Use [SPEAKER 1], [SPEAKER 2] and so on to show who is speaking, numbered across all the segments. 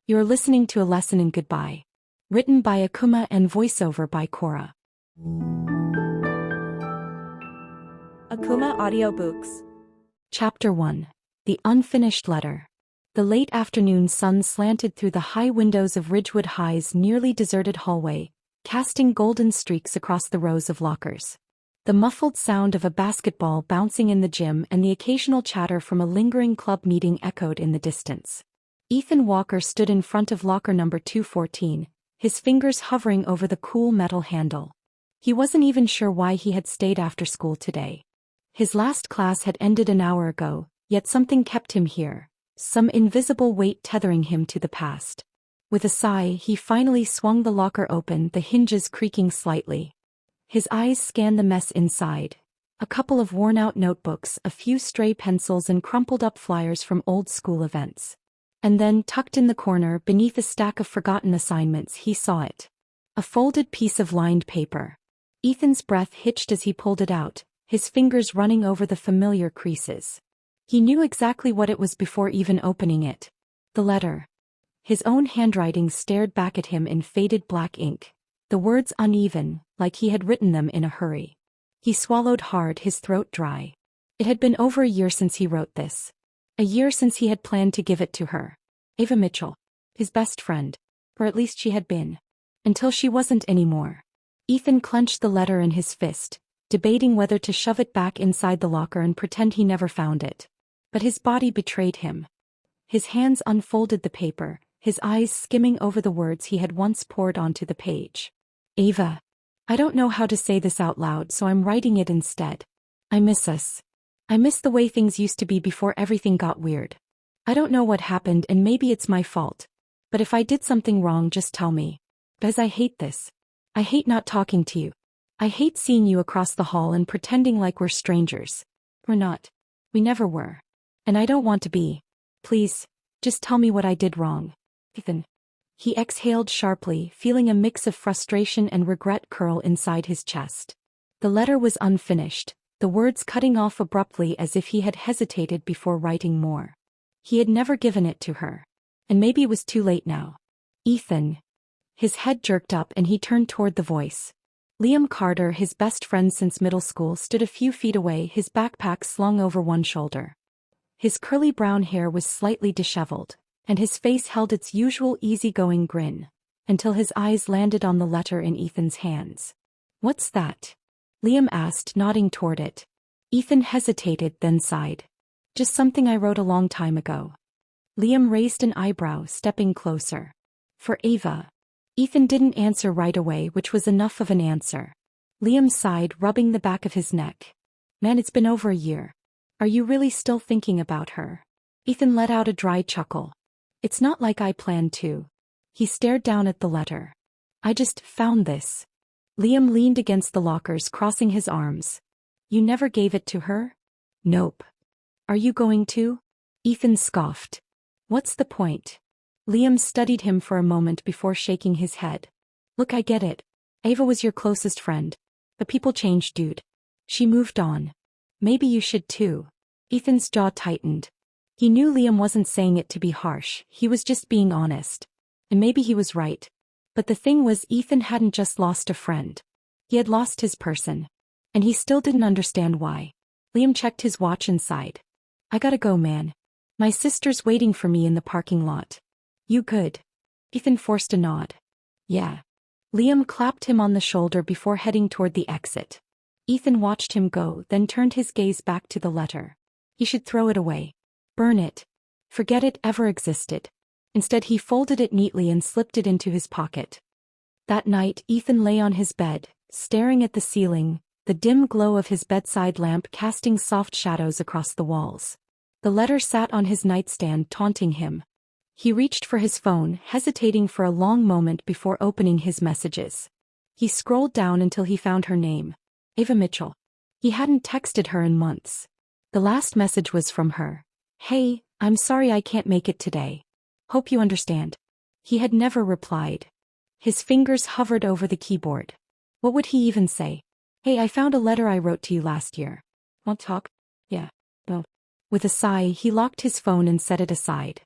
[SPEAKER 1] You're listening to A Lesson in Goodbye. Written by Akumah and voiceover by Cora.
[SPEAKER 2] Akumah Audiobooks.
[SPEAKER 1] Chapter 1. The Unfinished Letter. The late afternoon sun slanted through the high windows of Ridgewood High's nearly deserted hallway, casting golden streaks across the rows of lockers. The muffled sound of a basketball bouncing in the gym and the occasional chatter from a lingering club meeting echoed in the distance. Ethan Walker stood in front of locker number 214, his fingers hovering over the cool metal handle. He wasn't even sure why he had stayed after school today. His last class had ended an hour ago, yet something kept him here, some invisible weight tethering him to the past. With a sigh, he finally swung the locker open, the hinges creaking slightly. His eyes scanned the mess inside. A couple of worn-out notebooks, a few stray pencils and crumpled-up flyers from old school events. And then, tucked in the corner, beneath a stack of forgotten assignments, he saw it. A folded piece of lined paper. Ethan's breath hitched as he pulled it out, his fingers running over the familiar creases. He knew exactly what it was before even opening it. The letter. His own handwriting stared back at him in faded black ink, the words uneven, like he had written them in a hurry. He swallowed hard, his throat dry. It had been over a year since he wrote this. A year since he had planned to give it to her. Ava Mitchell. His best friend. Or at least she had been. Until she wasn't anymore. Ethan clenched the letter in his fist, debating whether to shove it back inside the locker and pretend he never found it. But his body betrayed him. His hands unfolded the paper, his eyes skimming over the words he had once poured onto the page. Ava. I don't know how to say this out loud, so I'm writing it instead. I miss us. I miss the way things used to be before everything got weird. I don't know what happened and maybe it's my fault. But if I did something wrong, just tell me. Because I hate this. I hate not talking to you. I hate seeing you across the hall and pretending like we're strangers. We're not. We never were. And I don't want to be. Please, just tell me what I did wrong. Ethan. He exhaled sharply, feeling a mix of frustration and regret curl inside his chest. The letter was unfinished, the words cutting off abruptly as if he had hesitated before writing more. He had never given it to her. And maybe it was too late now. Ethan. His head jerked up and he turned toward the voice. Liam Carter, his best friend since middle school, stood a few feet away, his backpack slung over one shoulder. His curly brown hair was slightly disheveled, and his face held its usual easygoing grin, until his eyes landed on the letter in Ethan's hands. What's that? Liam asked, nodding toward it. Ethan hesitated, then sighed. Just something I wrote a long time ago. Liam raised an eyebrow, stepping closer. For Ava. Ethan didn't answer right away, which was enough of an answer. Liam sighed, rubbing the back of his neck. Man, it's been over a year. Are you really still thinking about her? Ethan let out a dry chuckle. It's not like I planned to. He stared down at the letter. I just found this. Liam leaned against the lockers, crossing his arms. You never gave it to her? Nope. Are you going to? Ethan scoffed. What's the point? Liam studied him for a moment before shaking his head. Look, I get it. Ava was your closest friend. But people change, dude. She moved on. Maybe you should too. Ethan's jaw tightened. He knew Liam wasn't saying it to be harsh, he was just being honest. And maybe he was right. But the thing was, Ethan hadn't just lost a friend. He had lost his person. And he still didn't understand why. Liam checked his watch and sighed. I gotta go, man. My sister's waiting for me in the parking lot. You good? Ethan forced a nod. Yeah. Liam clapped him on the shoulder before heading toward the exit. Ethan watched him go, then turned his gaze back to the letter. He should throw it away. Burn it. Forget it ever existed. Instead, he folded it neatly and slipped it into his pocket. That night, Ethan lay on his bed, staring at the ceiling, the dim glow of his bedside lamp casting soft shadows across the walls. The letter sat on his nightstand, taunting him. He reached for his phone, hesitating for a long moment before opening his messages. He scrolled down until he found her name. Ava Mitchell. He hadn't texted her in months. The last message was from her. Hey, I'm sorry I can't make it today. Hope you understand. He had never replied. His fingers hovered over the keyboard. What would he even say? Hey, I found a letter I wrote to you last year. Want to talk? Yeah. No. With a sigh, he locked his phone and set it aside.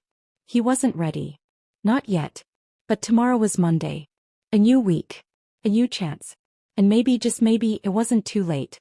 [SPEAKER 1] He wasn't ready. Not yet. But tomorrow was Monday. A new week. A new chance. And maybe, just maybe, it wasn't too late.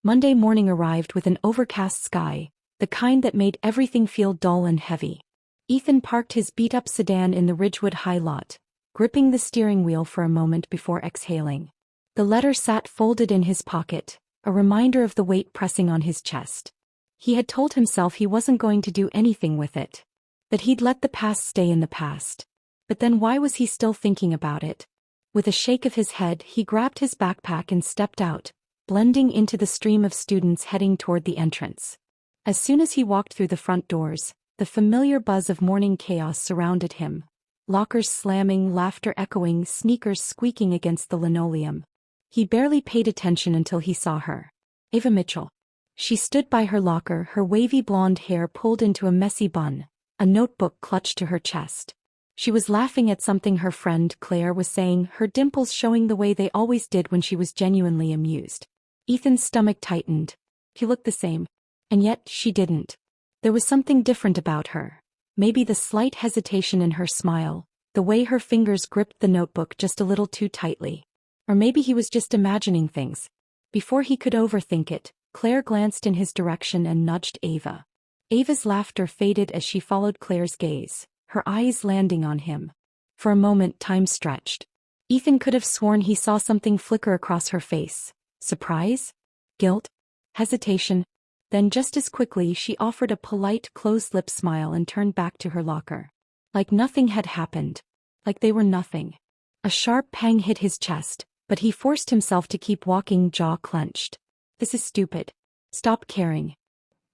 [SPEAKER 1] Monday morning arrived with an overcast sky, the kind that made everything feel dull and heavy. Ethan parked his beat-up sedan in the Ridgewood High lot, gripping the steering wheel for a moment before exhaling. The letter sat folded in his pocket, a reminder of the weight pressing on his chest. He had told himself he wasn't going to do anything with it. That he'd let the past stay in the past. But then why was he still thinking about it? With a shake of his head, he grabbed his backpack and stepped out, blending into the stream of students heading toward the entrance. As soon as he walked through the front doors, the familiar buzz of morning chaos surrounded him. Lockers slamming, laughter echoing, sneakers squeaking against the linoleum. He barely paid attention until he saw her. Ava Mitchell. She stood by her locker, her wavy blonde hair pulled into a messy bun, a notebook clutched to her chest. She was laughing at something her friend Claire was saying, her dimples showing the way they always did when she was genuinely amused. Ethan's stomach tightened. He looked the same. And yet, she didn't. There was something different about her. Maybe the slight hesitation in her smile, the way her fingers gripped the notebook just a little too tightly. Or maybe he was just imagining things. Before he could overthink it, Claire glanced in his direction and nudged Ava. Ava's laughter faded as she followed Claire's gaze, her eyes landing on him. For a moment, time stretched. Ethan could have sworn he saw something flicker across her face. Surprise? Guilt? Hesitation? Then just as quickly she offered a polite closed-lip smile and turned back to her locker. Like nothing had happened. Like they were nothing. A sharp pang hit his chest, but he forced himself to keep walking, jaw clenched. This is stupid. Stop caring.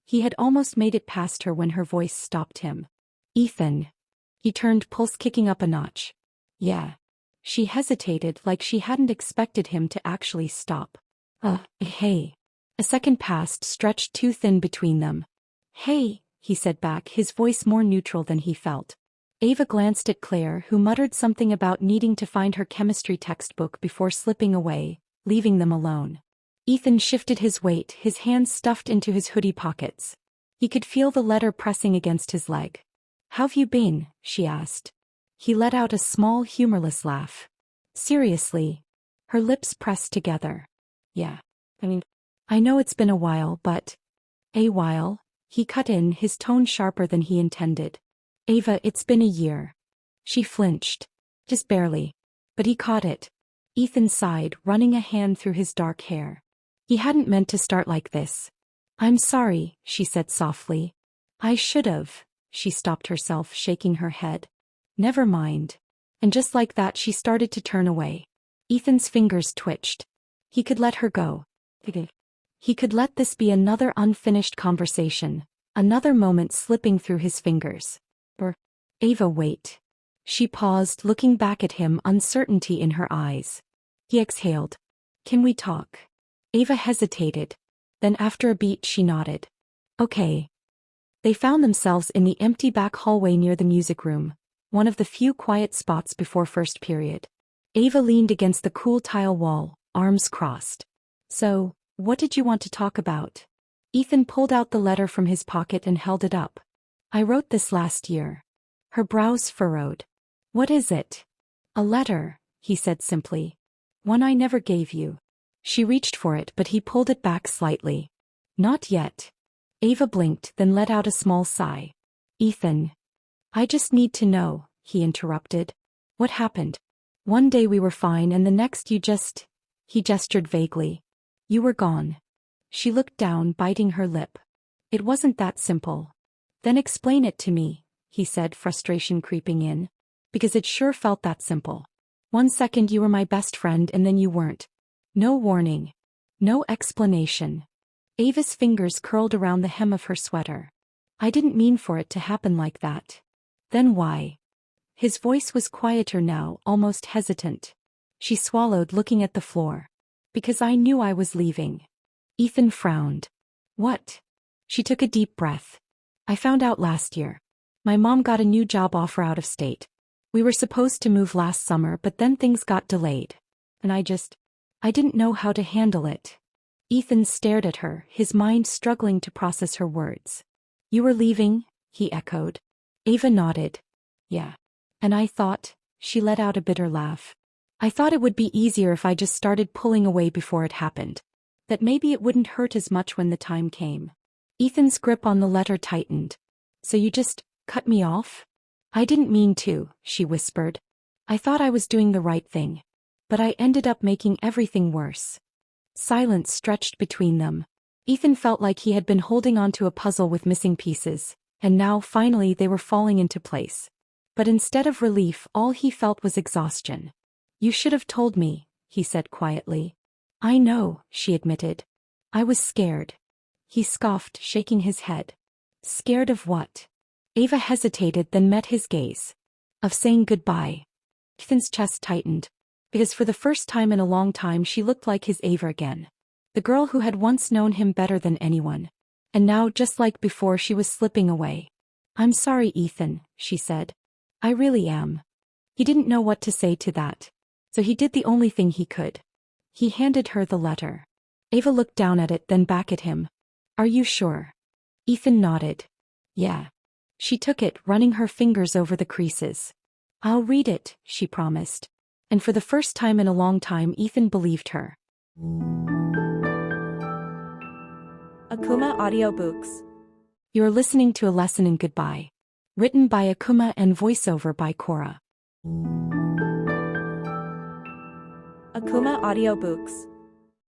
[SPEAKER 1] He had almost made it past her when her voice stopped him. Ethan. He turned, pulse kicking up a notch. Yeah. She hesitated, like she hadn't expected him to actually stop. Hey. A second passed, stretched too thin between them. Hey, he said back, his voice more neutral than he felt. Ava glanced at Claire, who muttered something about needing to find her chemistry textbook before slipping away, leaving them alone. Ethan shifted his weight, his hands stuffed into his hoodie pockets. He could feel the letter pressing against his leg. How've you been? She asked. He let out a small, humorless laugh. Seriously. Her lips pressed together. Yeah. I know it's been a while, but... A while? He cut in, his tone sharper than he intended. Ava, it's been a year. She flinched. Just barely. But he caught it. Ethan sighed, running a hand through his dark hair. He hadn't meant to start like this. I'm sorry, she said softly. I should've. She stopped herself, shaking her head. Never mind. And just like that she started to turn away. Ethan's fingers twitched. He could let her go. He could let this be another unfinished conversation, another moment slipping through his fingers. Ava, wait. She paused, looking back at him, uncertainty in her eyes. He exhaled. Can we talk? Ava hesitated. Then after a beat she nodded. Okay. They found themselves in the empty back hallway near the music room, one of the few quiet spots before first period. Ava leaned against the cool tile wall, arms crossed. So, what did you want to talk about? Ethan pulled out the letter from his pocket and held it up. I wrote this last year. Her brows furrowed. What is it? A letter, he said simply. One I never gave you. She reached for it, but he pulled it back slightly. Not yet. Ava blinked, then let out a small sigh. Ethan. I just need to know, he interrupted. What happened? One day we were fine and the next you just... He gestured vaguely. You were gone. She looked down, biting her lip. It wasn't that simple. Then explain it to me, he said, frustration creeping in. Because it sure felt that simple. 1 second you were my best friend and then you weren't. No warning. No explanation. Ava's fingers curled around the hem of her sweater. I didn't mean for it to happen like that. Then why? His voice was quieter now, almost hesitant. She swallowed, looking at the floor. Because I knew I was leaving. Ethan frowned. What? She took a deep breath. I found out last year. My mom got a new job offer out of state. We were supposed to move last summer, but then things got delayed. And I didn't know how to handle it. Ethan stared at her, his mind struggling to process her words. You were leaving? He echoed. Ava nodded. Yeah. And I thought, she let out a bitter laugh. I thought it would be easier if I just started pulling away before it happened. That maybe it wouldn't hurt as much when the time came. Ethan's grip on the letter tightened. So you just cut me off? I didn't mean to, she whispered. I thought I was doing the right thing. But I ended up making everything worse. Silence stretched between them. Ethan felt like he had been holding on to a puzzle with missing pieces, and now finally they were falling into place. But instead of relief, all he felt was exhaustion. You should have told me, he said quietly. I know, she admitted. I was scared. He scoffed, shaking his head. Scared of what? Ava hesitated, then met his gaze. Of saying goodbye. Ethan's chest tightened, because for the first time in a long time she looked like his Ava again. The girl who had once known him better than anyone. And now, just like before, she was slipping away. I'm sorry, Ethan, she said. I really am. He didn't know what to say to that. So he did the only thing he could. He handed her the letter. Ava looked down at it, then back at him. Are you sure? Ethan nodded. Yeah. She took it, running her fingers over the creases. I'll read it, she promised. And for the first time in a long time, Ethan believed her.
[SPEAKER 2] Akumah Audiobooks.
[SPEAKER 1] You're listening to A Lesson in Goodbye. Written by Akumah and voiceover by Cora.
[SPEAKER 2] Akumah Audiobooks.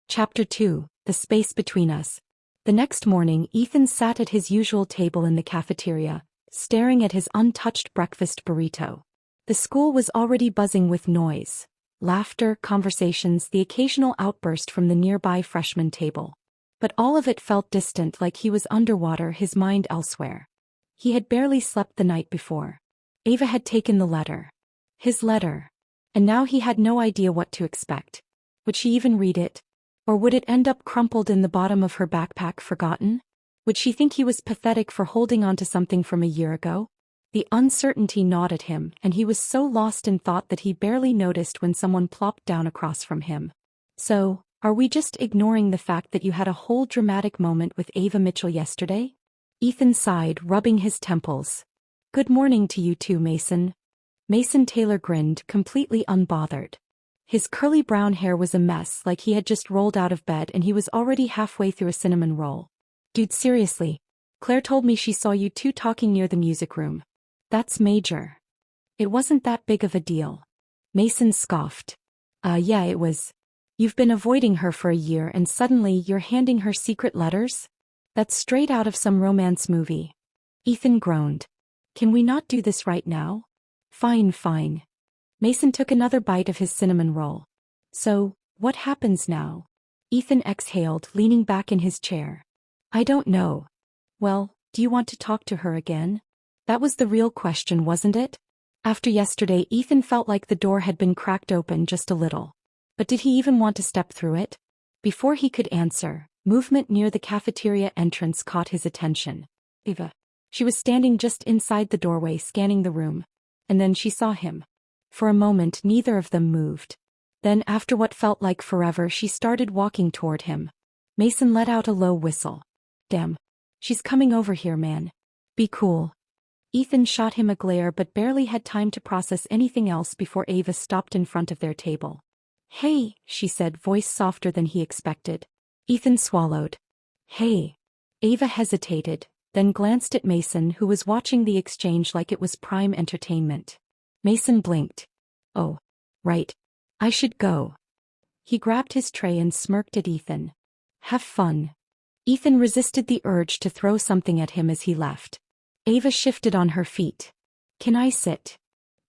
[SPEAKER 1] Chapter 2, The Space Between Us. The next morning, Ethan sat at his usual table in the cafeteria, staring at his untouched breakfast burrito. The school was already buzzing with noise. Laughter, conversations, the occasional outburst from the nearby freshman table. But all of it felt distant, like he was underwater, his mind elsewhere. He had barely slept the night before. Ava had taken the letter. His letter. And now he had no idea what to expect. Would she even read it? Or would it end up crumpled in the bottom of her backpack, forgotten? Would she think he was pathetic for holding on to something from a year ago? The uncertainty gnawed at him, and he was so lost in thought that he barely noticed when someone plopped down across from him. So, are we just ignoring the fact that you had a whole dramatic moment with Ava Mitchell yesterday? Ethan sighed, rubbing his temples. Good morning to you too, Mason. Mason Taylor grinned, completely unbothered. His curly brown hair was a mess, like he had just rolled out of bed and he was already halfway through a cinnamon roll. Dude, seriously. Claire told me she saw you two talking near the music room. That's major. It wasn't that big of a deal. Mason scoffed. Yeah, it was. You've been avoiding her for a year and suddenly you're handing her secret letters? That's straight out of some romance movie. Ethan groaned. Can we not do this right now? Fine, fine. Mason took another bite of his cinnamon roll. So, what happens now? Ethan exhaled, leaning back in his chair. I don't know. Well, do you want to talk to her again? That was the real question, wasn't it? After yesterday, Ethan felt like the door had been cracked open just a little. But did he even want to step through it? Before he could answer, movement near the cafeteria entrance caught his attention. Ava. She was standing just inside the doorway, scanning the room. And then she saw him. For a moment, neither of them moved. Then, after what felt like forever, she started walking toward him. Mason let out a low whistle. Damn. She's coming over here, man. Be cool. Ethan shot him a glare but barely had time to process anything else before Ava stopped in front of their table. Hey, she said, voice softer than he expected. Ethan swallowed. Hey. Ava hesitated, then glanced at Mason, who was watching the exchange like it was prime entertainment. Mason blinked. Oh. Right. I should go. He grabbed his tray and smirked at Ethan. Have fun. Ethan resisted the urge to throw something at him as he left. Ava shifted on her feet. Can I sit?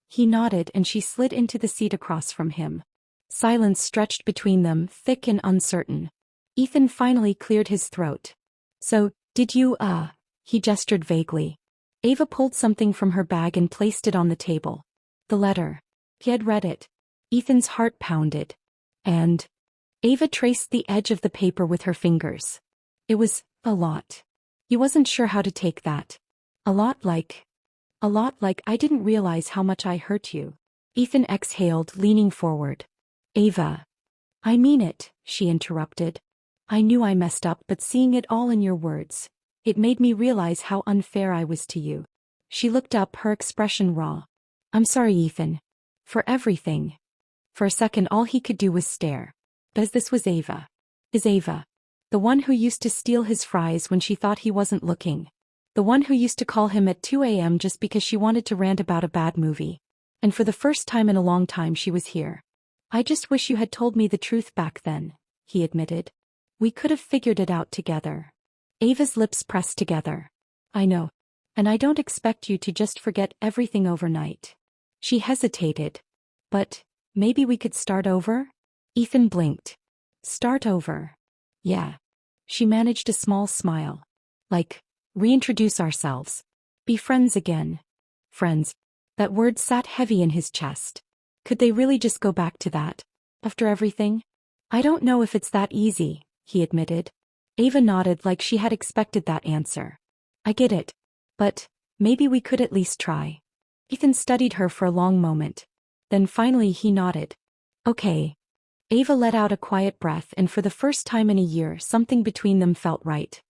[SPEAKER 1] He nodded and she slid into the seat across from him. Silence stretched between them, thick and uncertain. Ethan finally cleared his throat. So, did you, he gestured vaguely. Ava pulled something from her bag and placed it on the table. The letter. He had read it. Ethan's heart pounded. And Ava traced the edge of the paper with her fingers. It was a lot. He wasn't sure how to take that. A lot like I didn't realize how much I hurt you. Ethan exhaled, leaning forward. Ava. I mean it, she interrupted. I knew I messed up, but seeing it all in your words, it made me realize how unfair I was to you. She looked up, her expression raw. I'm sorry, Ethan. For everything. For a second all he could do was stare. But this was Ava. Is Ava. The one who used to steal his fries when she thought he wasn't looking. The one who used to call him at 2 a.m. just because she wanted to rant about a bad movie. And for the first time in a long time she was here. I just wish you had told me the truth back then, he admitted. We could have figured it out together. Ava's lips pressed together. I know. And I don't expect you to just forget everything overnight. She hesitated. But, maybe we could start over? Ethan blinked. Start over. Yeah. She managed a small smile. Like, reintroduce ourselves. Be friends again. Friends. That word sat heavy in his chest. Could they really just go back to that? After everything? I don't know if it's that easy, he admitted. Ava nodded like she had expected that answer. I get it. But, maybe we could at least try. Ethan studied her for a long moment. Then finally he nodded. Okay. Ava let out a quiet breath, and for the first time in a year something between them felt right.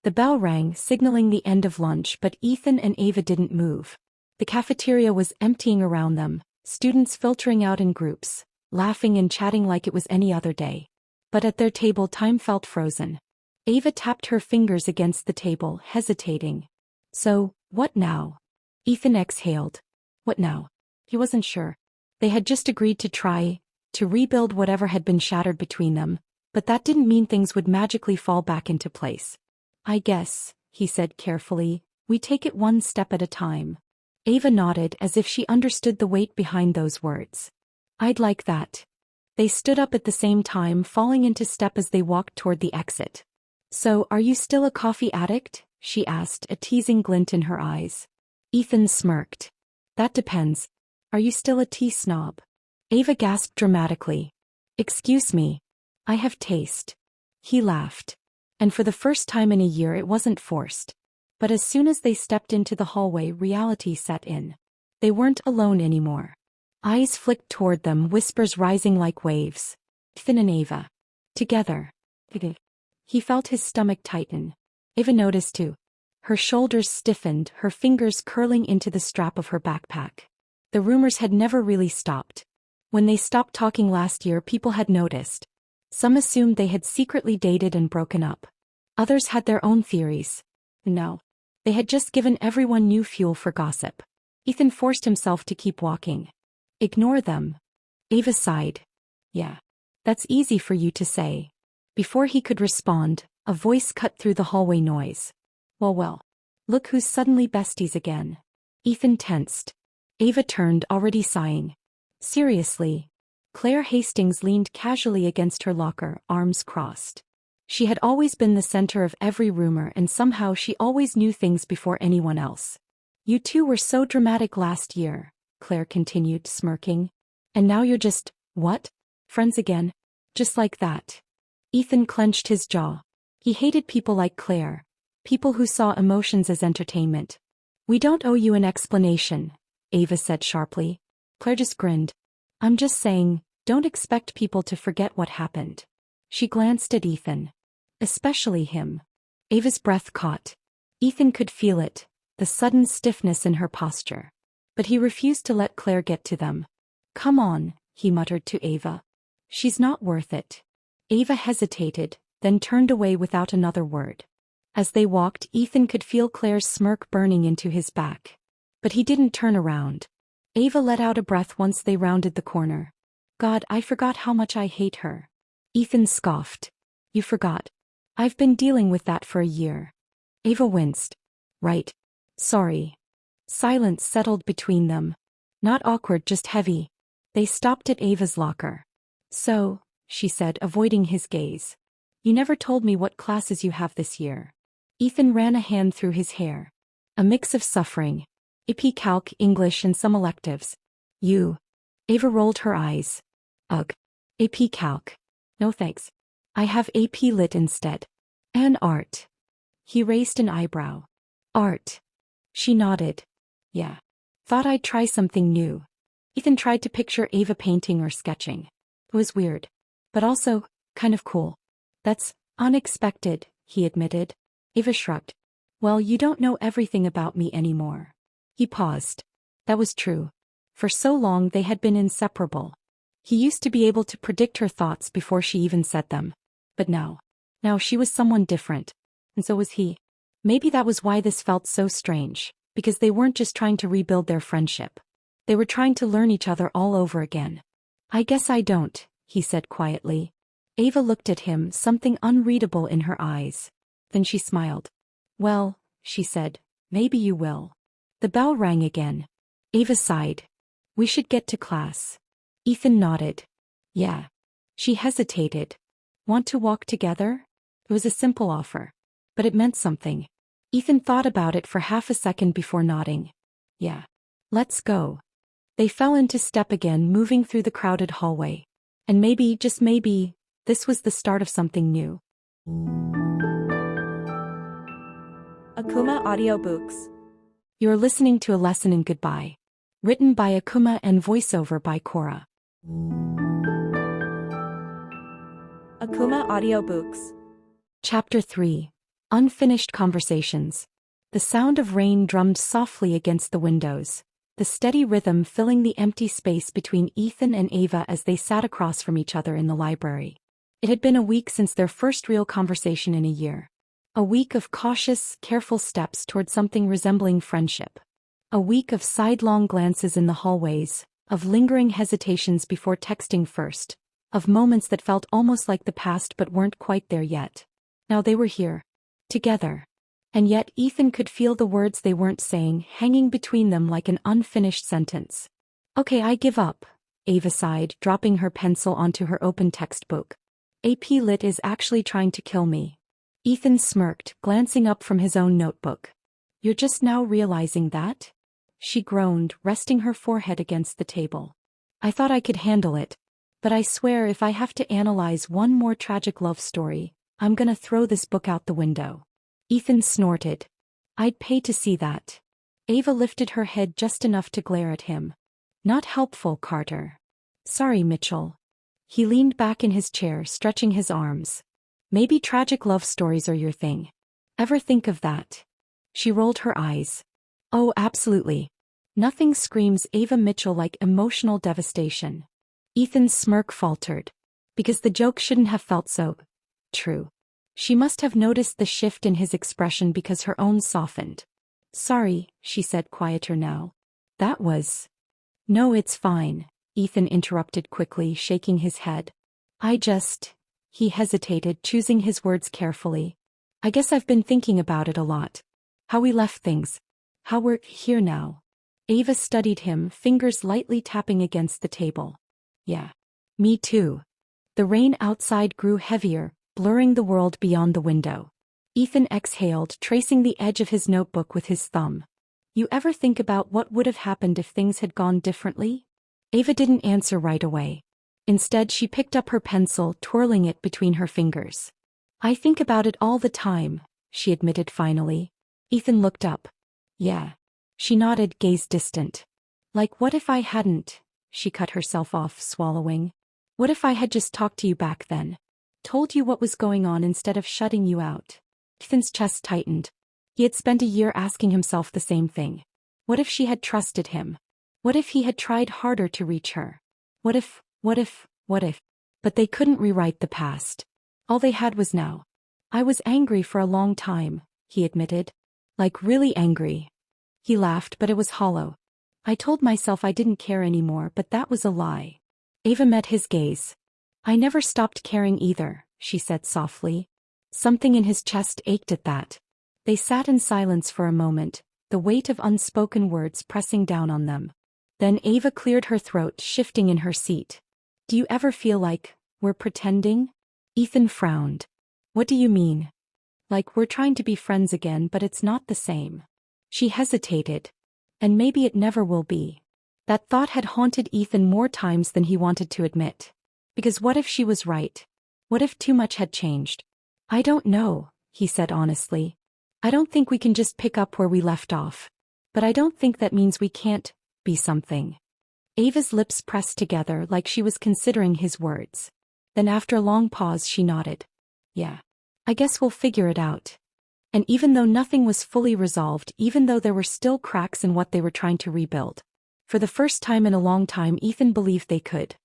[SPEAKER 1] The bell rang, signaling the end of lunch, but Ethan and Ava didn't move. The cafeteria was emptying around them, students filtering out in groups, laughing and chatting like it was any other day. But at their table time felt frozen. Ava tapped her fingers against the table, hesitating. So, what now? Ethan exhaled. What now? He wasn't sure. They had just agreed to try to rebuild whatever had been shattered between them, but that didn't mean things would magically fall back into place. I guess, he said carefully, we take it one step at a time. Ava nodded as if she understood the weight behind those words. I'd like that. They stood up at the same time, falling into step as they walked toward the exit. So, are you still a coffee addict? She asked, a teasing glint in her eyes. Ethan smirked. That depends. Are you still a tea snob? Ava gasped dramatically. Excuse me. I have taste. He laughed. And for the first time in a year it wasn't forced. But as soon as they stepped into the hallway, reality set in. They weren't alone anymore. Eyes flicked toward them, whispers rising like waves. Ethan and Ava. Together. He felt his stomach tighten. Ava noticed too. Her shoulders stiffened, her fingers curling into the strap of her backpack. The rumors had never really stopped. When they stopped talking last year, people had noticed. Some assumed they had secretly dated and broken up. Others had their own theories. No. They had just given everyone new fuel for gossip. Ethan forced himself to keep walking. Ignore them. Ava sighed. Yeah. That's easy for you to say. Before he could respond, a voice cut through the hallway noise. Well. Look who's suddenly besties again. Ethan tensed. Ava turned, already sighing. Seriously. Claire Hastings leaned casually against her locker, arms crossed. She had always been the center of every rumor, and somehow she always knew things before anyone else. You two were so dramatic last year, Claire continued, smirking. And now you're just, what? Friends again? Just like that. Ethan clenched his jaw. He hated people like Claire. People who saw emotions as entertainment. We don't owe you an explanation, Ava said sharply. Claire just grinned. I'm just saying, don't expect people to forget what happened. She glanced at Ethan. Especially him. Ava's breath caught. Ethan could feel it, the sudden stiffness in her posture. But he refused to let Claire get to them. Come on, he muttered to Ava. She's not worth it. Ava hesitated, then turned away without another word. As they walked, Ethan could feel Claire's smirk burning into his back. But he didn't turn around. Ava let out a breath once they rounded the corner. God, I forgot how much I hate her. Ethan scoffed. You forgot. I've been dealing with that for a year. Ava winced. Right. Sorry. Silence settled between them. Not awkward, just heavy. They stopped at Ava's locker. So, she said, avoiding his gaze. You never told me what classes you have this year. Ethan ran a hand through his hair. A mix of suffering. AP Calc, English, and some electives. You. Ava rolled her eyes. Ugh. AP Calc. No thanks. I have AP Lit instead. And art. He raised an eyebrow. Art. She nodded. Yeah. Thought I'd try something new. Ethan tried to picture Ava painting or sketching. It was weird. But also, kind of cool. That's unexpected, he admitted. Ava shrugged. Well, you don't know everything about me anymore. He paused. That was true. For so long they had been inseparable. He used to be able to predict her thoughts before she even said them. But now she was someone different. And so was he. Maybe that was why this felt so strange, because they weren't just trying to rebuild their friendship. They were trying to learn each other all over again. I guess I don't, he said quietly. Ava looked at him, something unreadable in her eyes. Then she smiled. Well, she said, maybe you will. The bell rang again. Ava sighed. We should get to class. Ethan nodded. Yeah. She hesitated. Want to walk together? It was a simple offer. But it meant something. Ethan thought about it for half a second before nodding. Yeah. Let's go. They fell into step again, moving through the crowded hallway. And maybe, just maybe, this was the start of something new.
[SPEAKER 2] Akumah Audiobooks.
[SPEAKER 1] You're listening to A Lesson in Goodbye. Written by Akumah and voiceover by Cora.
[SPEAKER 2] Akumah Audiobooks.
[SPEAKER 1] Chapter 3. Unfinished Conversations. The sound of rain drummed softly against the windows, the steady rhythm filling the empty space between Ethan and Ava as they sat across from each other in the library. It had been a week since their first real conversation in a year. A week of cautious, careful steps toward something resembling friendship. A week of sidelong glances in the hallways, of lingering hesitations before texting first, of moments that felt almost like the past but weren't quite there yet. Now they were here. Together. And yet Ethan could feel the words they weren't saying hanging between them like an unfinished sentence. Okay, I give up, Ava sighed, dropping her pencil onto her open textbook. AP Lit is actually trying to kill me. Ethan smirked, glancing up from his own notebook. You're just now realizing that? She groaned, resting her forehead against the table. I thought I could handle it. But I swear if I have to analyze one more tragic love story, I'm gonna throw this book out the window. Ethan snorted. I'd pay to see that. Ava lifted her head just enough to glare at him. Not helpful, Carter. Sorry, Mitchell. He leaned back in his chair, stretching his arms. Maybe tragic love stories are your thing. Ever think of that? She rolled her eyes. Oh, absolutely. Nothing screams Ava Mitchell like emotional devastation. Ethan's smirk faltered. Because the joke shouldn't have felt so true. She must have noticed the shift in his expression because her own softened. Sorry, she said, quieter now. That was... No, it's fine, Ethan interrupted quickly, shaking his head. He hesitated, choosing his words carefully. I guess I've been thinking about it a lot. How we left things. How we're here now. Ava studied him, fingers lightly tapping against the table. Yeah. Me too. The rain outside grew heavier, blurring the world beyond the window. Ethan exhaled, tracing the edge of his notebook with his thumb. You ever think about what would have happened if things had gone differently? Ava didn't answer right away. Instead, she picked up her pencil, twirling it between her fingers. I think about it all the time, she admitted finally. Ethan looked up. Yeah. She nodded, gaze distant. Like, what if I hadn't? She cut herself off, swallowing. What if I had just talked to you back then? Told you what was going on instead of shutting you out. Ethan's chest tightened. He had spent a year asking himself the same thing. What if she had trusted him? What if he had tried harder to reach her? What if? But they couldn't rewrite the past. All they had was now. I was angry for a long time, he admitted. Like really angry. He laughed, but it was hollow. I told myself I didn't care anymore, but that was a lie. Ava met his gaze. I never stopped caring either, she said softly. Something in his chest ached at that. They sat in silence for a moment, the weight of unspoken words pressing down on them. Then Ava cleared her throat, shifting in her seat. Do you ever feel like we're pretending? Ethan frowned. What do you mean? Like we're trying to be friends again, but it's not the same. She hesitated. And maybe it never will be. That thought had haunted Ethan more times than he wanted to admit. Because what if she was right? What if too much had changed? I don't know, he said honestly. I don't think we can just pick up where we left off. But I don't think that means we can't be something. Ava's lips pressed together like she was considering his words. Then after a long pause she nodded. Yeah. I guess we'll figure it out. And even though nothing was fully resolved, even though there were still cracks in what they were trying to rebuild, For the first time in a long time, Ethan believed they could.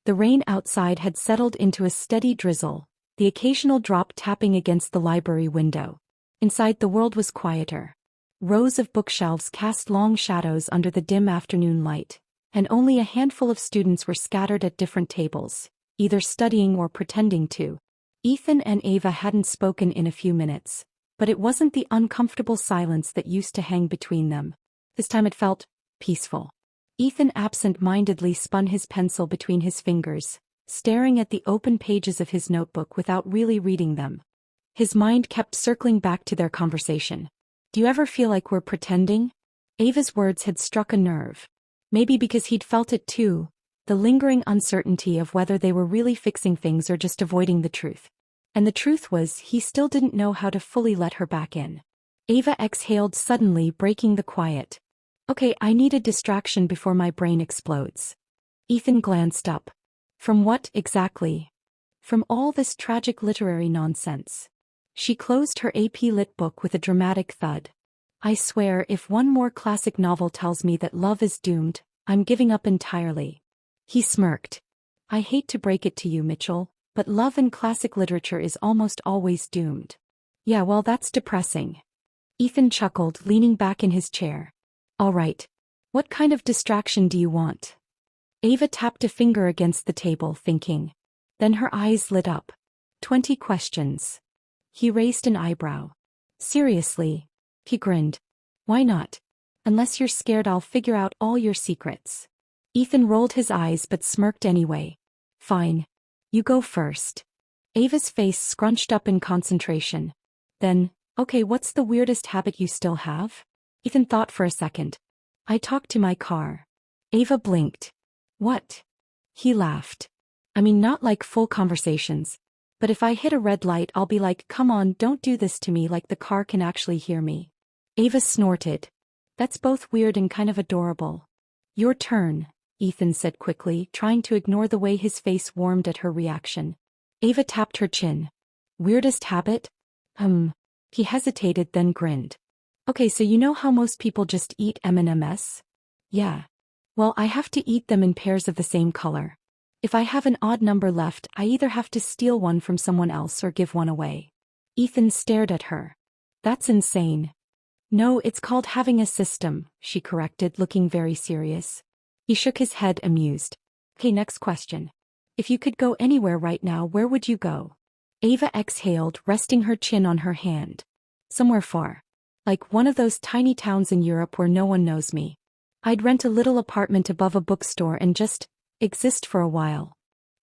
[SPEAKER 1] The rain outside had settled into a steady drizzle, the occasional drop tapping against the library window. Inside, the world was quieter. Rows of bookshelves cast long shadows under the dim afternoon light, and only a handful of students were scattered at different tables, either studying or pretending to. Ethan and Ava hadn't spoken in a few minutes, but it wasn't the uncomfortable silence that used to hang between them. This time it felt peaceful. Ethan absent-mindedly spun his pencil between his fingers, staring at the open pages of his notebook without really reading them. His mind kept circling back to their conversation. "Do you ever feel like we're pretending?" Ava's words had struck a nerve. Maybe because he'd felt it too, the lingering uncertainty of whether they were really fixing things or just avoiding the truth. And the truth was, he still didn't know how to fully let her back in. Ava exhaled suddenly, breaking the quiet. "Okay, I need a distraction before my brain explodes." Ethan glanced up. "From what, exactly?" "From all this tragic literary nonsense." She closed her AP Lit book with a dramatic thud. "I swear, if one more classic novel tells me that love is doomed, I'm giving up entirely." He smirked. "I hate to break it to you, Mitchell, but love in classic literature is almost always doomed." "Yeah, well, that's depressing." Ethan chuckled, leaning back in his chair. "All right. What kind of distraction do you want?" Ava tapped a finger against the table, thinking. Then her eyes lit up. 20 questions. He raised an eyebrow. "Seriously?" He grinned. "Why not? Unless you're scared I'll figure out all your secrets." Ethan rolled his eyes but smirked anyway. "Fine. You go first." Ava's face scrunched up in concentration. Then, "Okay, what's the weirdest habit you still have?" Ethan thought for a second. "I talk to my car." Ava blinked. "What?" He laughed. "I mean, not like full conversations. But if I hit a red light I'll be like, 'Come on, don't do this to me,' like the car can actually hear me." Ava snorted. "That's both weird and kind of adorable." "Your turn," Ethan said quickly, trying to ignore the way his face warmed at her reaction. Ava tapped her chin. "Weirdest habit? He hesitated, then grinned. "Okay, so you know how most people just eat M&Ms? Yeah. Well, I have to eat them in pairs of the same color. If I have an odd number left, I either have to steal one from someone else or give one away." Ethan stared at her. "That's insane." "No, it's called having a system," she corrected, looking very serious. He shook his head, amused. "Okay, next question. If you could go anywhere right now, where would you go?" Ava exhaled, resting her chin on her hand. "Somewhere far. Like one of those tiny towns in Europe where no one knows me. I'd rent a little apartment above a bookstore and just exist for a while."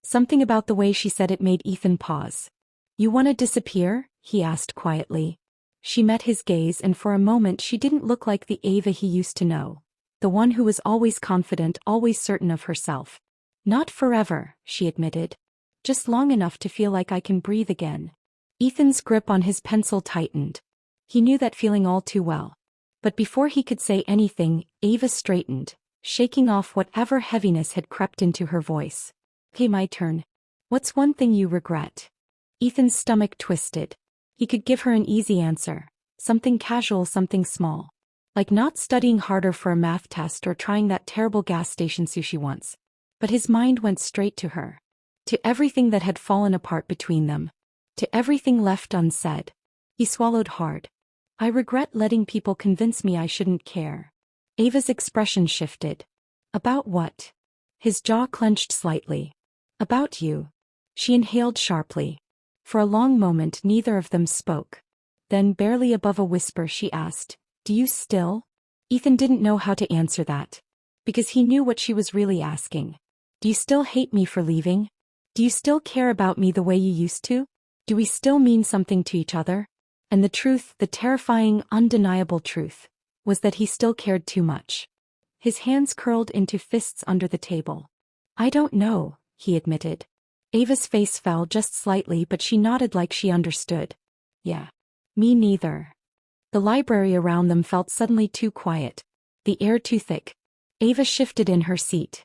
[SPEAKER 1] Something about the way she said it made Ethan pause. "You want to disappear?" he asked quietly. She met his gaze, and for a moment she didn't look like the Ava he used to know. The one who was always confident, always certain of herself. "Not forever," she admitted. "Just long enough to feel like I can breathe again." Ethan's grip on his pencil tightened. He knew that feeling all too well. But before he could say anything, Ava straightened, shaking off whatever heaviness had crept into her voice. "Okay, my turn. What's one thing you regret?" Ethan's stomach twisted. He could give her an easy answer. Something casual, something small. Like not studying harder for a math test or trying that terrible gas station sushi once. But his mind went straight to her. To everything that had fallen apart between them. To everything left unsaid. He swallowed hard. "I regret letting people convince me I shouldn't care." Ava's expression shifted. "About what?" His jaw clenched slightly. "About you." She inhaled sharply. For a long moment neither of them spoke. Then, barely above a whisper, she asked, "Do you still?" Ethan didn't know how to answer that. Because he knew what she was really asking. "Do you still hate me for leaving? Do you still care about me the way you used to? Do we still mean something to each other?" And the truth, the terrifying, undeniable truth, was that he still cared too much. His hands curled into fists under the table. "I don't know," he admitted. Ava's face fell just slightly, but she nodded like she understood. "Yeah. Me neither." The library around them felt suddenly too quiet. The air too thick. Ava shifted in her seat.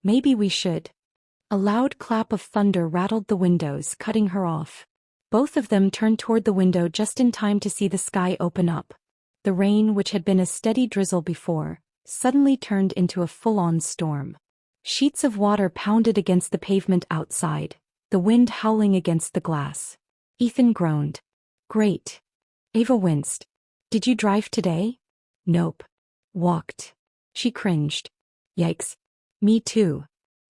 [SPEAKER 1] "Maybe we should." A loud clap of thunder rattled the windows, cutting her off. Both of them turned toward the window just in time to see the sky open up. The rain, which had been a steady drizzle before, suddenly turned into a full-on storm. Sheets of water pounded against the pavement outside, the wind howling against the glass. Ethan groaned. Great. Ava winced. Did you drive today? Nope. Walked. She cringed. Yikes. Me too.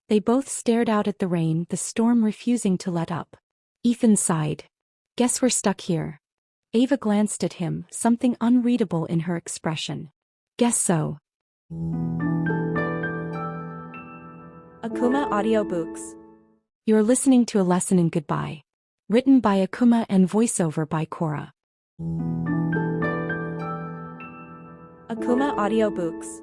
[SPEAKER 1] They both stared out at the rain, the storm refusing to let up. Ethan sighed. Guess we're stuck here. Ava glanced at him, something unreadable in her expression. Guess so.
[SPEAKER 2] Akumah Audiobooks.
[SPEAKER 1] You're listening to A Lesson in Goodbye. Written by Akumah and voiceover by Cora.
[SPEAKER 2] Akumah Audiobooks.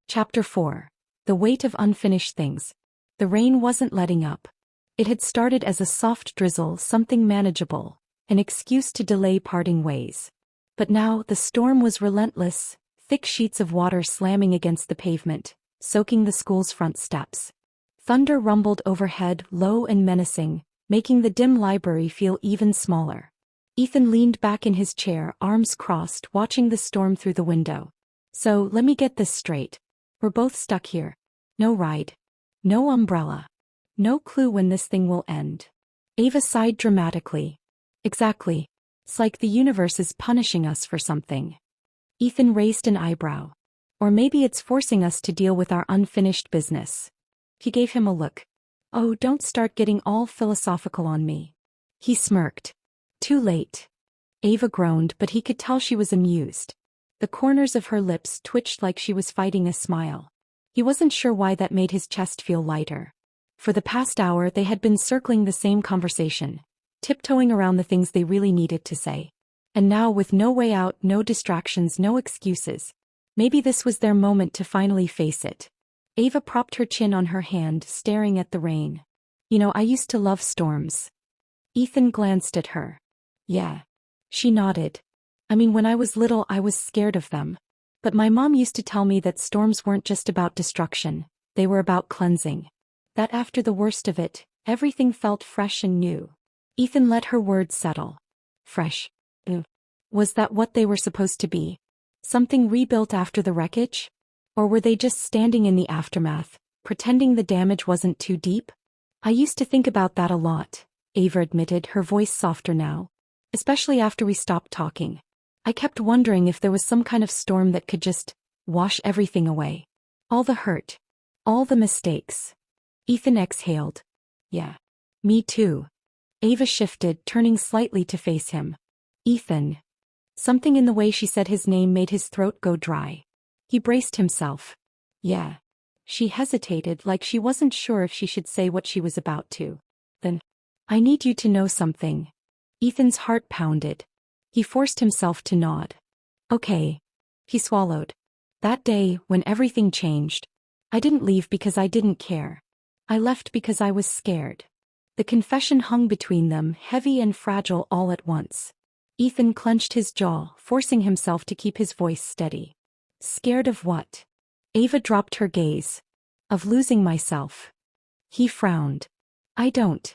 [SPEAKER 1] Chapter 4. The Weight of Unfinished Things. The rain wasn't letting up. It had started as a soft drizzle, something manageable, an excuse to delay parting ways. But now the storm was relentless, thick sheets of water slamming against the pavement, soaking the school's front steps. Thunder rumbled overhead, low and menacing, making the dim library feel even smaller. Ethan leaned back in his chair, arms crossed, watching the storm through the window. So, let me get this straight. We're both stuck here. No ride. No umbrella. No clue when this thing will end. Ava sighed dramatically. Exactly. It's like the universe is punishing us for something. Ethan raised an eyebrow. Or maybe it's forcing us to deal with our unfinished business. He gave him a look. Oh, don't start getting all philosophical on me. He smirked. Too late. Ava groaned, but he could tell she was amused. The corners of her lips twitched like she was fighting a smile. He wasn't sure why that made his chest feel lighter. For the past hour they had been circling the same conversation, tiptoeing around the things they really needed to say. And now, with no way out, no distractions, no excuses, maybe this was their moment to finally face it. Ava propped her chin on her hand, staring at the rain. You know, I used to love storms. Ethan glanced at her. Yeah. She nodded. I mean, when I was little I was scared of them. But my mom used to tell me that storms weren't just about destruction, they were about cleansing. That after the worst of it, everything felt fresh and new. Ethan let her words settle. Fresh. Was that what they were supposed to be? Something rebuilt after the wreckage? Or were they just standing in the aftermath, pretending the damage wasn't too deep? I used to think about that a lot, Ava admitted, her voice softer now. Especially after we stopped talking. I kept wondering if there was some kind of storm that could just wash everything away. All the hurt. All the mistakes. Ethan exhaled. Yeah. Me too. Ava shifted, turning slightly to face him. Ethan. Something in the way she said his name made his throat go dry. He braced himself. Yeah. She hesitated, like she wasn't sure if she should say what she was about to. Then, I need you to know something. Ethan's heart pounded. He forced himself to nod. Okay. He swallowed. That day, when everything changed, I didn't leave because I didn't care. I left because I was scared. The confession hung between them, heavy and fragile all at once. Ethan clenched his jaw, forcing himself to keep his voice steady. Scared of what? Ava dropped her gaze. Of losing myself. He frowned. I don't.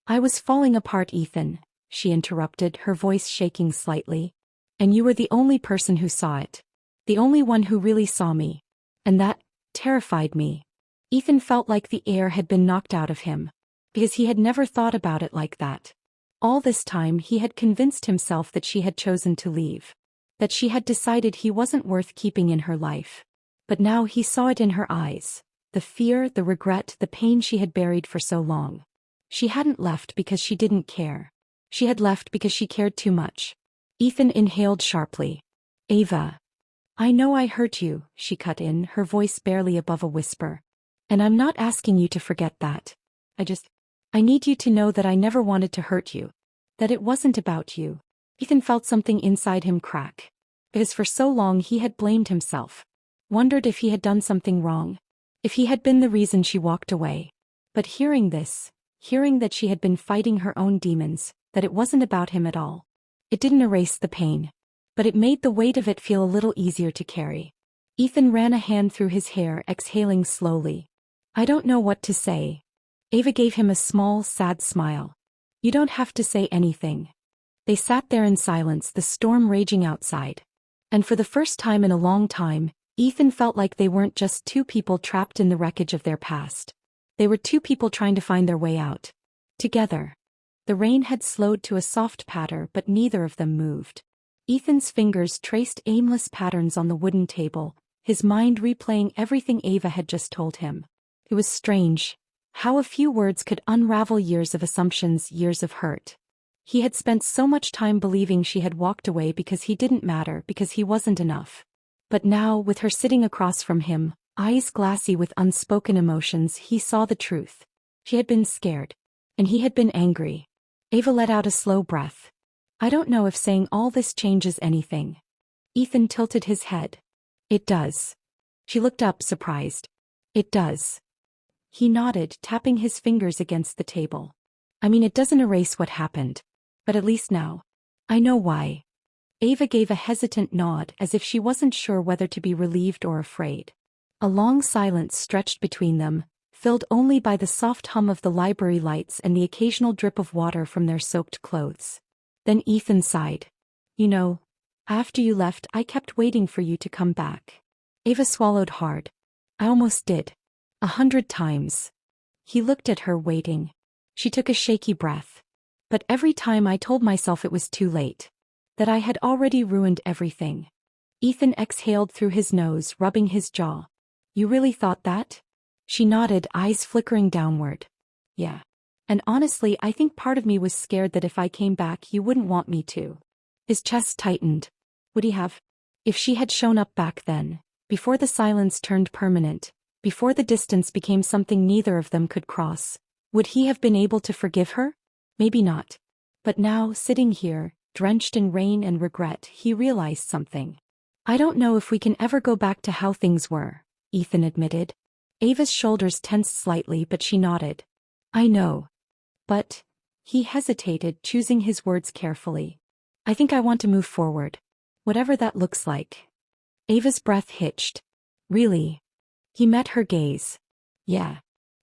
[SPEAKER 1] I was falling apart, Ethan, she interrupted, her voice shaking slightly. And you were the only person who saw it. The only one who really saw me. And that terrified me. Ethan felt like the air had been knocked out of him. Because he had never thought about it like that. All this time he had convinced himself that she had chosen to leave. That she had decided he wasn't worth keeping in her life. But now he saw it in her eyes. The fear, the regret, the pain she had buried for so long. She hadn't left because she didn't care. She had left because she cared too much. Ethan inhaled sharply. Ava. I know I hurt you, she cut in, her voice barely above a whisper. And I'm not asking you to forget that. I need you to know that I never wanted to hurt you. That it wasn't about you. Ethan felt something inside him crack. Because for so long he had blamed himself. Wondered if he had done something wrong. If he had been the reason she walked away. But hearing this, hearing that she had been fighting her own demons, that it wasn't about him at all. It didn't erase the pain. But it made the weight of it feel a little easier to carry. Ethan ran a hand through his hair, exhaling slowly. I don't know what to say. Ava gave him a small, sad smile. You don't have to say anything. They sat there in silence, the storm raging outside. And for the first time in a long time, Ethan felt like they weren't just two people trapped in the wreckage of their past. They were two people trying to find their way out. Together. The rain had slowed to a soft patter, but neither of them moved. Ethan's fingers traced aimless patterns on the wooden table, his mind replaying everything Ava had just told him. It was strange. How a few words could unravel years of assumptions, years of hurt. He had spent so much time believing she had walked away because he didn't matter, because he wasn't enough. But now, with her sitting across from him, eyes glassy with unspoken emotions, he saw the truth. She had been scared. And he had been angry. Ava let out a slow breath. I don't know if saying all this changes anything. Ethan tilted his head. It does. She looked up, surprised. It does. He nodded, tapping his fingers against the table. I mean, it doesn't erase what happened. But at least now. I know why. Ava gave a hesitant nod, as if she wasn't sure whether to be relieved or afraid. A long silence stretched between them, filled only by the soft hum of the library lights and the occasional drip of water from their soaked clothes. Then Ethan sighed. You know, after you left, I kept waiting for you to come back. Ava swallowed hard. I almost did. 100 times. He looked at her, waiting. She took a shaky breath. But every time I told myself it was too late. That I had already ruined everything. Ethan exhaled through his nose, rubbing his jaw. You really thought that? She nodded, eyes flickering downward. Yeah. And honestly, I think part of me was scared that if I came back you wouldn't want me to. His chest tightened. Would he have? If she had shown up back then, before the silence turned permanent, before the distance became something neither of them could cross, would he have been able to forgive her? Maybe not. But now, sitting here, drenched in rain and regret, he realized something. I don't know if we can ever go back to how things were, Ethan admitted. Ava's shoulders tensed slightly, but she nodded. I know. But, he hesitated, choosing his words carefully. I think I want to move forward. Whatever that looks like. Ava's breath hitched. Really? He met her gaze. Yeah.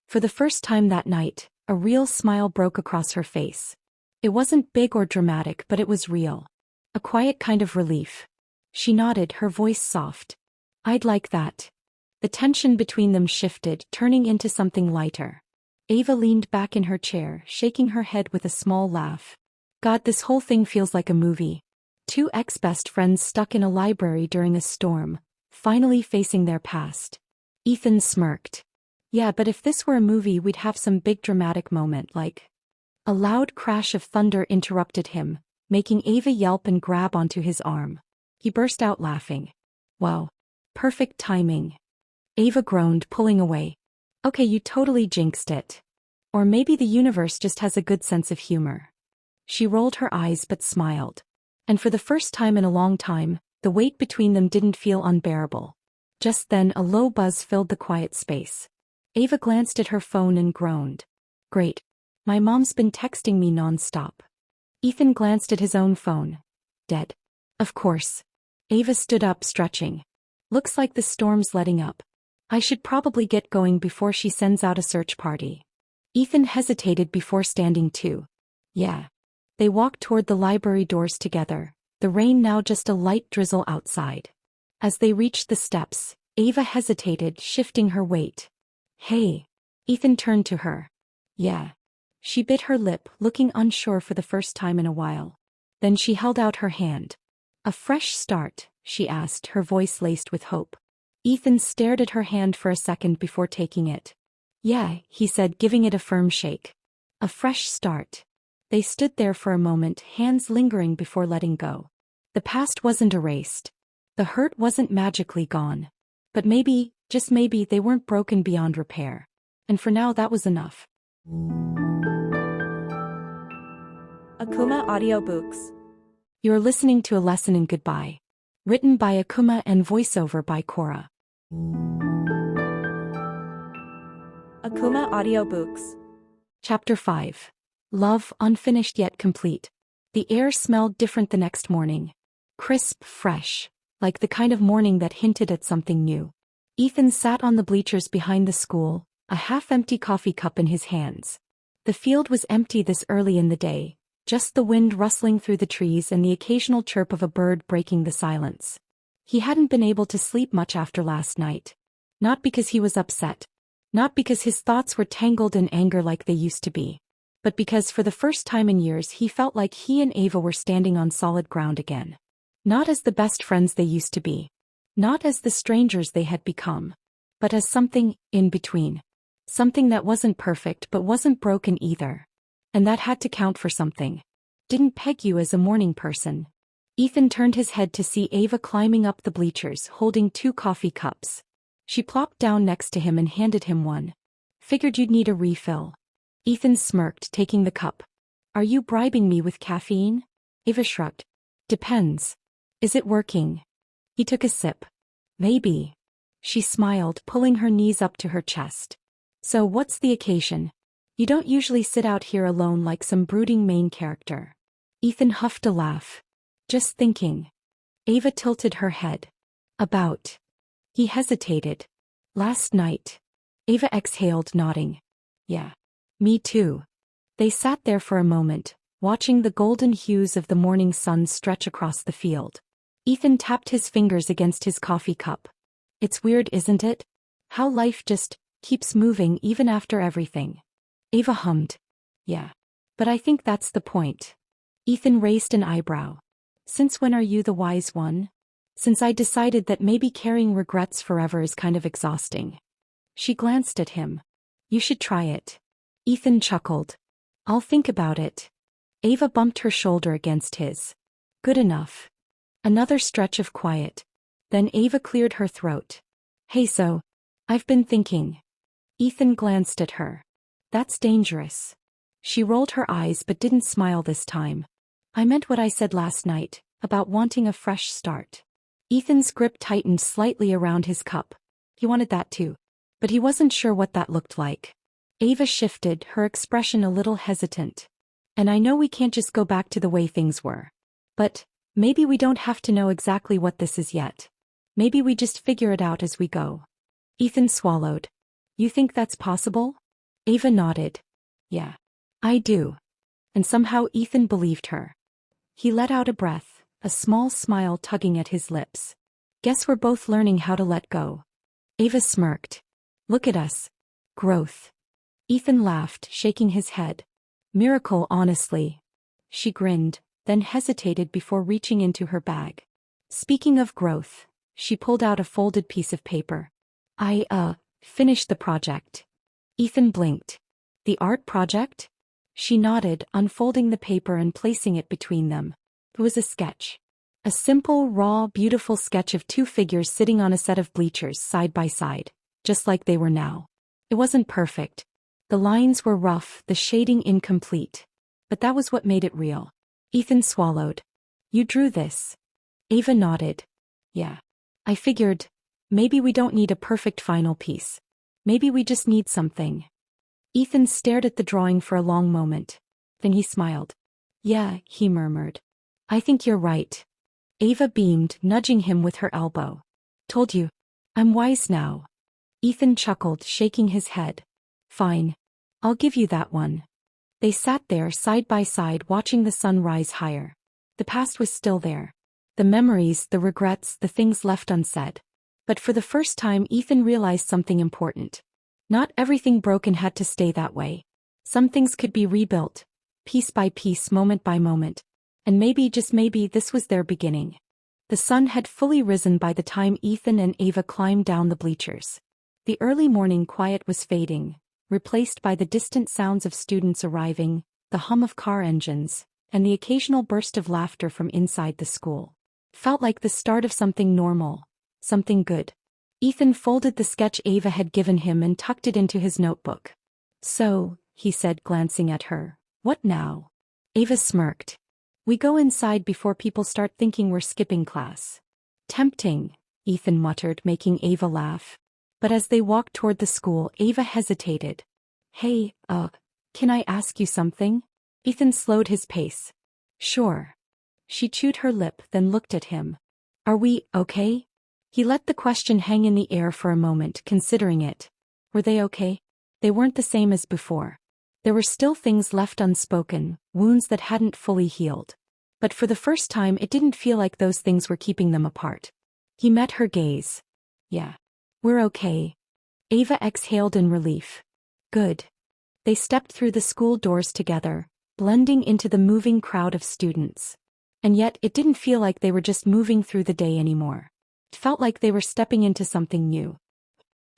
[SPEAKER 1] For the first time that night, a real smile broke across her face. It wasn't big or dramatic, but it was real. A quiet kind of relief. She nodded, her voice soft. I'd like that. The tension between them shifted, turning into something lighter. Ava leaned back in her chair, shaking her head with a small laugh. God, this whole thing feels like a movie. Two ex-best friends stuck in a library during a storm, finally facing their past. Ethan smirked. Yeah, but if this were a movie, we'd have some big dramatic moment, like... A loud crash of thunder interrupted him, making Ava yelp and grab onto his arm. He burst out laughing. Wow. Perfect timing. Ava groaned, pulling away. Okay, you totally jinxed it. Or maybe the universe just has a good sense of humor. She rolled her eyes but smiled. And for the first time in a long time, the weight between them didn't feel unbearable. Just then a low buzz filled the quiet space. Ava glanced at her phone and groaned. Great. My mom's been texting me non-stop. Ethan glanced at his own phone. Dead. Of course. Ava stood up, stretching. Looks like the storm's letting up. I should probably get going before she sends out a search party. Ethan hesitated before standing too. Yeah. They walked toward the library doors together, the rain now just a light drizzle outside. As they reached the steps, Ava hesitated, shifting her weight. Hey. Ethan turned to her. Yeah. She bit her lip, looking unsure for the first time in a while. Then she held out her hand. A fresh start, she asked, her voice laced with hope. Ethan stared at her hand for a second before taking it. Yeah, he said, giving it a firm shake. A fresh start. They stood there for a moment, hands lingering before letting go. The past wasn't erased. The hurt wasn't magically gone. But maybe, just maybe, they weren't broken beyond repair. And for now that was enough.
[SPEAKER 2] Akumah Audiobooks.
[SPEAKER 1] You're listening to A Lesson in Goodbye. Written by Akumah and voiceover by Cora.
[SPEAKER 2] Akumah Audiobooks.
[SPEAKER 1] Chapter 5. Love, unfinished yet complete. The air smelled different the next morning. Crisp, fresh, like the kind of morning that hinted at something new. Ethan sat on the bleachers behind the school, a half-empty coffee cup in his hands. The field was empty this early in the day, just the wind rustling through the trees and the occasional chirp of a bird breaking the silence. He hadn't been able to sleep much after last night. Not because he was upset. Not because his thoughts were tangled in anger like they used to be. But because for the first time in years he felt like he and Ava were standing on solid ground again. Not as the best friends they used to be. Not as the strangers they had become. But as something in between. Something that wasn't perfect but wasn't broken either. And that had to count for something. Didn't peg you as a morning person. Ethan turned his head to see Ava climbing up the bleachers holding 2 coffee cups. She plopped down next to him and handed him one. Figured you'd need a refill. Ethan smirked, taking the cup. Are you bribing me with caffeine? Ava shrugged. Depends. Is it working? He took a sip. Maybe. She smiled, pulling her knees up to her chest. So what's the occasion? You don't usually sit out here alone like some brooding main character. Ethan huffed a laugh. Just thinking. Ava tilted her head. About. He hesitated. Last night. Ava exhaled, nodding. Yeah. Me too. They sat there for a moment, watching the golden hues of the morning sun stretch across the field. Ethan tapped his fingers against his coffee cup. It's weird, isn't it? How life just keeps moving even after everything. Ava hummed. Yeah. But I think that's the point. Ethan raised an eyebrow. Since when are you the wise one? Since I decided that maybe carrying regrets forever is kind of exhausting. She glanced at him. You should try it. Ethan chuckled. I'll think about it. Ava bumped her shoulder against his. Good enough. Another stretch of quiet. Then Ava cleared her throat. Hey, so, I've been thinking. Ethan glanced at her. That's dangerous. She rolled her eyes but didn't smile this time. I meant what I said last night, about wanting a fresh start. Ethan's grip tightened slightly around his cup. He wanted that too. But he wasn't sure what that looked like. Ava shifted, her expression a little hesitant. And I know we can't just go back to the way things were. But maybe we don't have to know exactly what this is yet. Maybe we just figure it out as we go. Ethan swallowed. You think that's possible? Ava nodded. Yeah. I do. And somehow Ethan believed her. He let out a breath, a small smile tugging at his lips. Guess we're both learning how to let go. Ava smirked. Look at us. Growth. Ethan laughed, shaking his head. Miracle, honestly. She grinned, then hesitated before reaching into her bag. Speaking of growth, she pulled out a folded piece of paper. I finished the project. Ethan blinked. The art project? She nodded, unfolding the paper and placing it between them. It was a sketch. A simple, raw, beautiful sketch of 2 figures sitting on a set of bleachers side by side, just like they were now. It wasn't perfect. The lines were rough, the shading incomplete. But that was what made it real. Ethan swallowed. You drew this? Ava nodded. Yeah. I figured, maybe we don't need a perfect final piece. Maybe we just need something. Ethan stared at the drawing for a long moment. Then he smiled. Yeah, he murmured. I think you're right. Ava beamed, nudging him with her elbow. Told you. I'm wise now. Ethan chuckled, shaking his head. Fine. I'll give you that one. They sat there side by side watching the sun rise higher. The past was still there. The memories, the regrets, the things left unsaid. But for the first time Ethan realized something important. Not everything broken had to stay that way. Some things could be rebuilt, piece by piece, moment by moment. And maybe, just maybe, this was their beginning. The sun had fully risen by the time Ethan and Ava climbed down the bleachers. The early morning quiet was fading, replaced by the distant sounds of students arriving, the hum of car engines, and the occasional burst of laughter from inside the school. Felt like the start of something normal, something good. Ethan folded the sketch Ava had given him and tucked it into his notebook. So, he said, glancing at her, what now? Ava smirked. We go inside before people start thinking we're skipping class. Tempting, Ethan muttered, making Ava laugh. But as they walked toward the school, Ava hesitated. Hey, can I ask you something? Ethan slowed his pace. Sure. She chewed her lip, then looked at him. Are we okay? He let the question hang in the air for a moment, considering it. Were they okay? They weren't the same as before. There were still things left unspoken, wounds that hadn't fully healed. But for the first time it didn't feel like those things were keeping them apart. He met her gaze. Yeah. We're okay. Ava exhaled in relief. Good. They stepped through the school doors together, blending into the moving crowd of students. And yet it didn't feel like they were just moving through the day anymore. It felt like they were stepping into something new.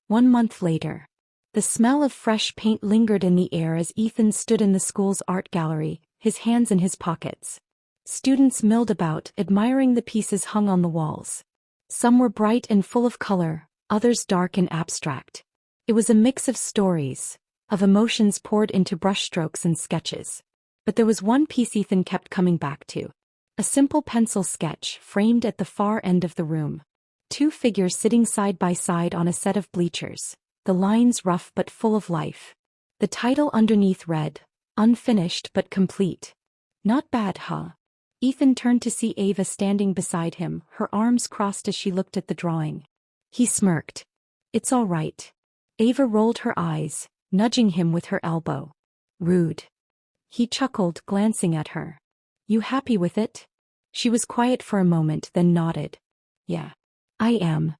[SPEAKER 1] 1 month later. The smell of fresh paint lingered in the air as Ethan stood in the school's art gallery, his hands in his pockets. Students milled about, admiring the pieces hung on the walls. Some were bright and full of color, others dark and abstract. It was a mix of stories, of emotions poured into brushstrokes and sketches. But there was one piece Ethan kept coming back to. A simple pencil sketch framed at the far end of the room. 2 figures sitting side by side on a set of bleachers, the lines rough but full of life. The title underneath read, "Unfinished but complete." Not bad, huh? Ethan turned to see Ava standing beside him, her arms crossed as she looked at the drawing. He smirked. "It's all right." Ava rolled her eyes, nudging him with her elbow. "Rude." He chuckled, glancing at her. "You happy with it?" She was quiet for a moment, then nodded. "Yeah. I am."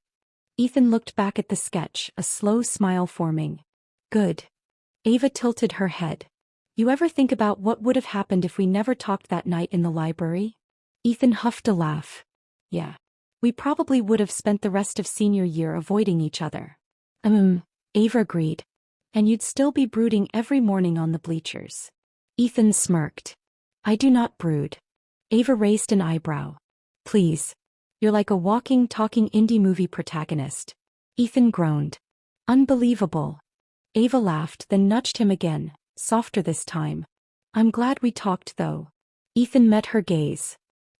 [SPEAKER 1] Ethan looked back at the sketch, a slow smile forming. "Good." Ava tilted her head. "You ever think about what would have happened if we never talked that night in the library?" Ethan huffed a laugh. "Yeah. We probably would have spent the rest of senior year avoiding each other." Ava agreed. "And you'd still be brooding every morning on the bleachers." Ethan smirked. "I do not brood." Ava raised an eyebrow. "Please. You're like a walking, talking indie movie protagonist." Ethan groaned. "Unbelievable." Ava laughed, then nudged him again, softer this time. "I'm glad we talked, though." Ethan met her gaze.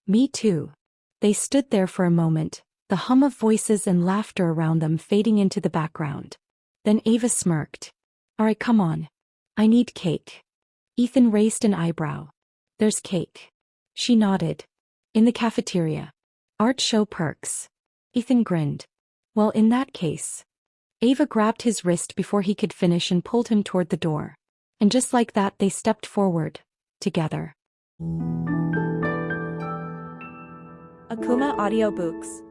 [SPEAKER 1] "Me too." They stood there for a moment, the hum of voices and laughter around them fading into the background. Then Ava smirked. "All right, come on. I need cake." Ethan raised an eyebrow. "There's cake." She nodded. "In the cafeteria. Art show perks." Ethan grinned. "Well, in that case." Ava grabbed his wrist before he could finish and pulled him toward the door. And just like that they stepped forward, together.
[SPEAKER 2] Akumah Audiobooks.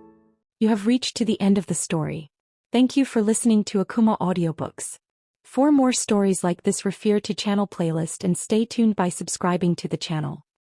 [SPEAKER 1] You have reached to the end of the story. Thank you for listening to Akumah Audiobooks. For more stories like this, refer to channel playlist and stay tuned by subscribing to the channel.